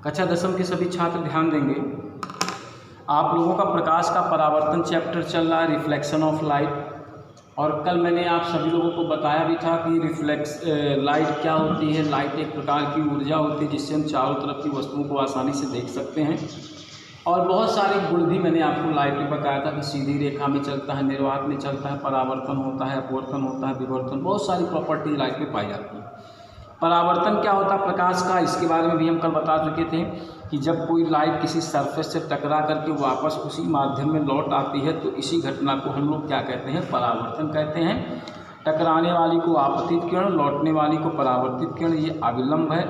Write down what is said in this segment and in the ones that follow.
कक्षा 10वीं के सभी छात्र ध्यान देंगे। आप लोगों का प्रकाश का परावर्तन चैप्टर चल रहा है, रिफ्लेक्शन ऑफ लाइट। और कल मैंने आप सभी लोगों को बताया भी था कि लाइट क्या होती है। लाइट एक प्रकार की ऊर्जा होती है जिससे हम चारों तरफ की वस्तुओं को आसानी से देख सकते हैं। और बहुत सारे गुण भी मैंने आपको लाइट में बताया था कि सीधी रेखा में चलता है, निर्वात में चलता है, परावर्तन होता है, अपवर्तन होता है, विवर्तन, बहुत सारी प्रॉपर्टी लाइट में पाई जाती है। परावर्तन क्या होता है प्रकाश का, इसके बारे में भी हम कल बता चुके थे कि जब कोई लाइट किसी सरफेस से टकरा करके वापस उसी माध्यम में लौट आती है तो इसी घटना को हम लोग क्या कहते हैं, परावर्तन कहते हैं। टकराने वाली को आपतित किरण, लौटने वाली को परावर्तित किरण, ये अविलंब है।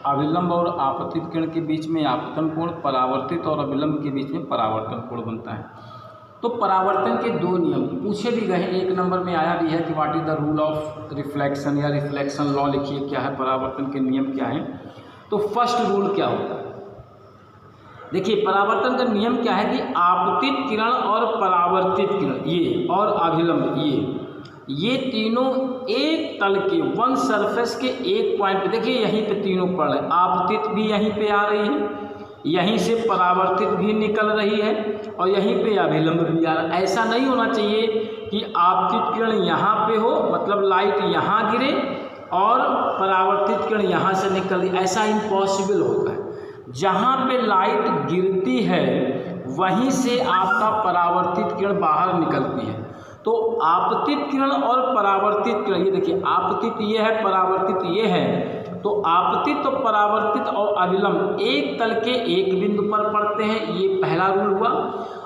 अविलंब और आपतित किरण के बीच में आपतन कोण, परावर्तित और अविलंब के बीच में परावर्तन कोण बनता है। तो परावर्तन के दो नियम पूछे भी गए, एक नंबर में आया भी है कि what is the rule of reflection या रिफ्लेक्शन लॉ लिखिए, क्या है परावर्तन के नियम क्या है। तो फर्स्ट रूल क्या होता है, देखिए परावर्तन का नियम क्या है कि आपतित किरण और परावर्तित किरण ये और अभिलंब ये तीनों एक तल के वन सरफेस के एक पॉइंट पे, देखिए यहीं पे तीनों पड़ रहे हैं। आपतित भी यहीं पे आ रही है, यहीं से परावर्तित भी निकल रही है और यहीं पे अभिलंब भी आ रहा है। ऐसा नहीं होना चाहिए कि आपतित किरण यहाँ पे हो, मतलब लाइट यहाँ गिरे और परावर्तित किरण यहाँ से निकल रही, ऐसा इम्पॉसिबल होता है। जहाँ पे लाइट गिरती है वहीं से आपका परावर्तित किरण बाहर निकलती है। तो आपतित किरण और परावर्तित किरण, ये देखिए आपतित ये है, परावर्तित ये है। तो आपतित और परावर्तित और अविलंब एक तल के एक बिंदु पर पड़ते हैं, ये पहला रूल हुआ।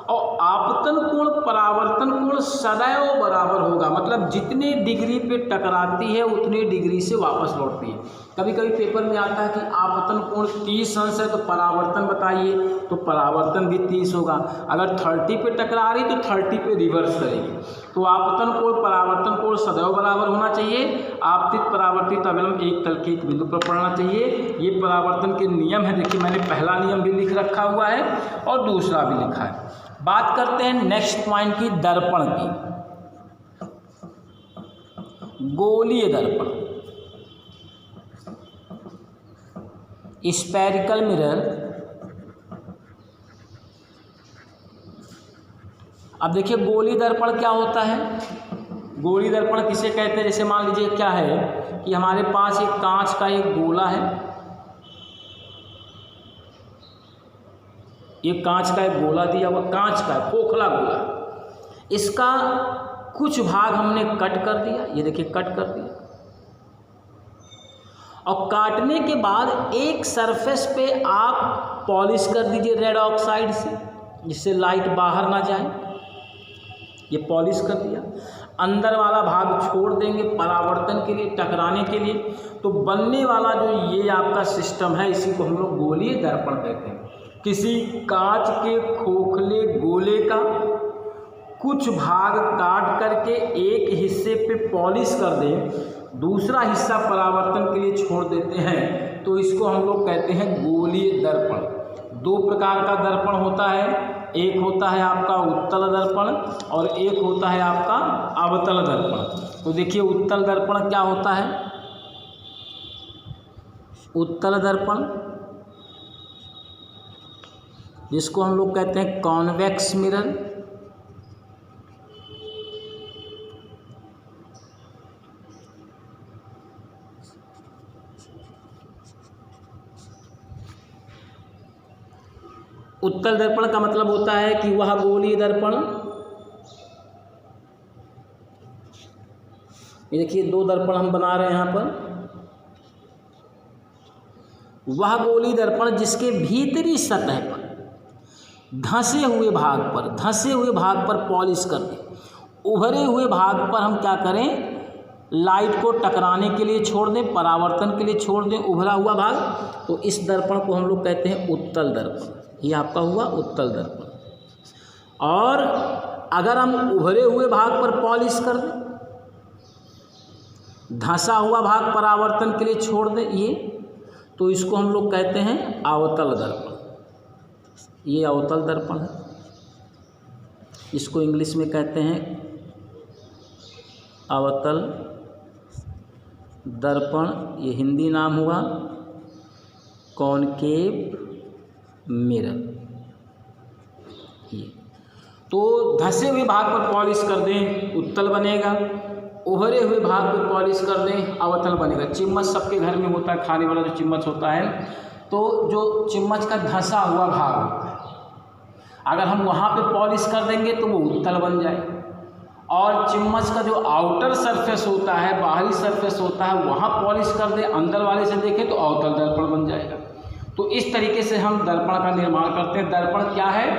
और आपतन कोण परावर्तन कोण सदैव बराबर होगा, मतलब जितने डिग्री पे टकराती है उतने डिग्री से वापस लौटती है। कभी कभी पेपर में आता है कि आपतन कोण 30 अंश है तो परावर्तन बताइए, तो परावर्तन भी 30 होगा। अगर 30 पे टकरा रही तो 30 पे रिवर्स करेगी। तो आपतन कोण परावर्तन कोण सदैव बराबर होना चाहिए। आपतित परावर्तित अविलंब एक तल के एक बिंदु पर पड़ना चाहिए। ये परावर्तन के नियम है। देखिए मैंने पहला नियम भी लिख रखा हुआ है और दूसरा भी लिखा है। बात करते हैं नेक्स्ट पॉइंट की, दर्पण की। गोलीय दर्पण, स्फेरिकल मिरर। अब देखिए गोलीय दर्पण क्या होता है। गोलीय दर्पण किसे कहते हैं, जैसे मान लीजिए क्या है कि हमारे पास एक कांच का एक गोला है, ये कांच का एक गोला दिया हुआ, कांच का खोखला गोला, इसका कुछ भाग हमने कट कर दिया, ये देखिए कट कर दिया। और काटने के बाद एक सरफेस पे आप पॉलिश कर दीजिए रेड ऑक्साइड से, जिससे लाइट बाहर ना जाए। ये पॉलिश कर दिया, अंदर वाला भाग छोड़ देंगे परावर्तन के लिए, टकराने के लिए। तो बनने वाला जो ये आपका सिस्टम है इसी को हम लोग गोलीय दर्पण कहते हैं। किसी कांच के खोखले गोले का कुछ भाग काट करके एक हिस्से पे पॉलिश कर दें, दूसरा हिस्सा परावर्तन के लिए छोड़ देते हैं, तो इसको हम लोग कहते हैं गोलीय दर्पण। दो प्रकार का दर्पण होता है, एक होता है आपका उत्तल दर्पण और एक होता है आपका अवतल दर्पण। तो देखिए उत्तल दर्पण क्या होता है। उत्तल दर्पण जिसको हम लोग कहते हैं कॉन्वेक्स मिरर, उत्तल दर्पण का मतलब होता है कि वह गोलीय दर्पण, ये देखिए दो दर्पण हम बना रहे हैं यहाँ पर। वह गोलीय दर्पण जिसके भीतरी सतह पर धंसे हुए भाग पर पॉलिश कर दें, उभरे हुए भाग पर हम क्या करें, लाइट को टकराने के लिए छोड़ दें, परावर्तन के लिए छोड़ दें उभरा हुआ भाग। तो इस दर्पण को हम लोग कहते हैं उत्तल दर्पण। ये आपका हुआ उत्तल दर्पण। और अगर हम उभरे हुए भाग पर पॉलिश कर दें, धंसा हुआ भाग परावर्तन के लिए छोड़ दें ये, तो इसको हम लोग कहते हैं अवतल दर्पण। ये अवतल दर्पण है, इसको इंग्लिश में कहते हैं अवतल दर्पण। ये हिंदी नाम हुआ कॉनकेव मिरर। ये तो धंसे हुए भाग पर पॉलिश कर दें उत्तल बनेगा, उभरे हुए भाग पर पॉलिश कर दें अवतल बनेगा। चिम्मच सबके घर में होता है, खाने वाला जो चिम्मच होता है, तो जो चिम्मच का धंसा हुआ भाग होता है, अगर हम वहाँ पे पॉलिश कर देंगे तो वो उत्तल बन जाए, और चिम्मच का जो आउटर सरफेस होता है, बाहरी सरफेस होता है, वहाँ पॉलिश कर दें अंदर वाले से देखें तो अवतल दर्पण बन जाएगा। तो इस तरीके से हम दर्पण का निर्माण करते हैं। दर्पण क्या है?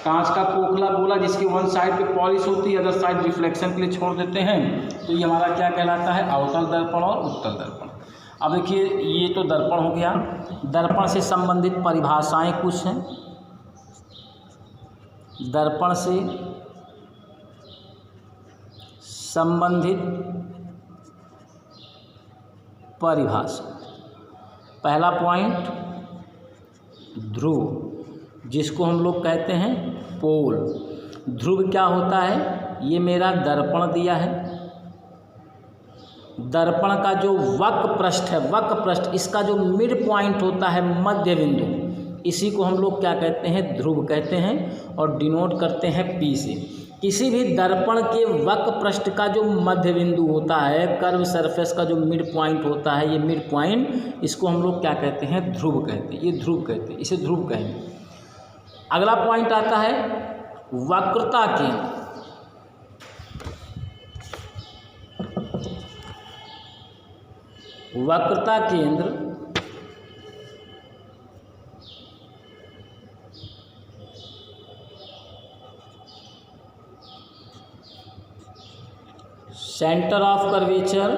कांच का खोखला गोला जिसकी वन साइड पे पॉलिश होती है, अदर साइड रिफ्लेक्शन के लिए छोड़ देते हैं, तो ये हमारा क्या कहलाता है? अवतल दर्पण और उत्तल दर्पण। अब देखिए ये तो दर्पण हो गया। दर्पण से संबंधित परिभाषाएं कुछ हैं। दर्पण से संबंधित परिभाषा, पहला पॉइंट ध्रुव, जिसको हम लोग कहते हैं पोल। ध्रुव क्या होता है? ये मेरा दर्पण दिया है, दर्पण का जो वक्र पृष्ठ है, वक्र पृष्ठ, इसका जो मिड पॉइंट होता है, मध्य बिंदु, इसी को हम लोग क्या कहते हैं? ध्रुव कहते हैं, और डिनोट करते हैं P से। किसी भी दर्पण के वक्र पृष्ठ का जो मध्य बिंदु होता है, कर्व सरफेस का जो मिड पॉइंट होता है, ये मिड पॉइंट, इसको हम लोग क्या कहते हैं? ध्रुव कहते हैं। ये ध्रुव कहते हैं, इसे ध्रुव कहेंगे। अगला पॉइंट आता है वक्रता केंद्र। वक्रता केंद्र सेंटर ऑफ कर्वेचर,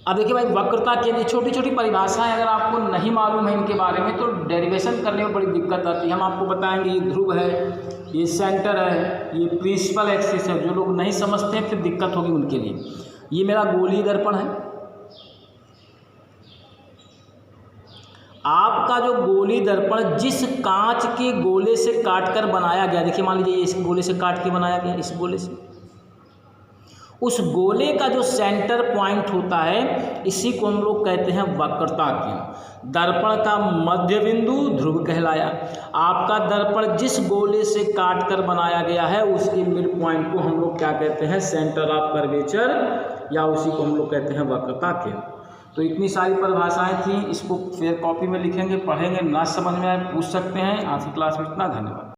अब देखिए भाई वक्रता के लिए छोटी छोटी परिभाषाएं अगर आपको नहीं मालूम है इनके बारे में तो डेरिवेशन करने में बड़ी दिक्कत आती है। हम आपको बताएंगे ये ध्रुव है, ये सेंटर है, ये प्रिंसिपल एक्सिस है। जो लोग नहीं समझते हैं फिर दिक्कत होगी उनके लिए। ये मेरा गोलीय दर्पण है। आपका जो गोलीय दर्पण जिस कांच के गोले से काटकर बनाया गया, देखिए मान लीजिए इस गोले से काट के बनाया गया, इस गोले से, उस गोले का जो सेंटर पॉइंट होता है, इसी को हम लोग कहते हैं वक्रता केंद्र। दर्पण का मध्य बिंदु ध्रुव कहलाया। आपका दर्पण जिस गोले से काट कर बनाया गया है, उसके मिड पॉइंट को हम लोग क्या कहते हैं? सेंटर ऑफ कर्वेचर, या उसी को हम लोग कहते हैं वक्रता केंद्र। तो इतनी सारी परिभाषाएं थी, इसको फिर कॉपी में लिखेंगे, पढ़ेंगे, ना समझ में आए पूछ सकते हैं। आज की क्लास में इतना, धन्यवाद।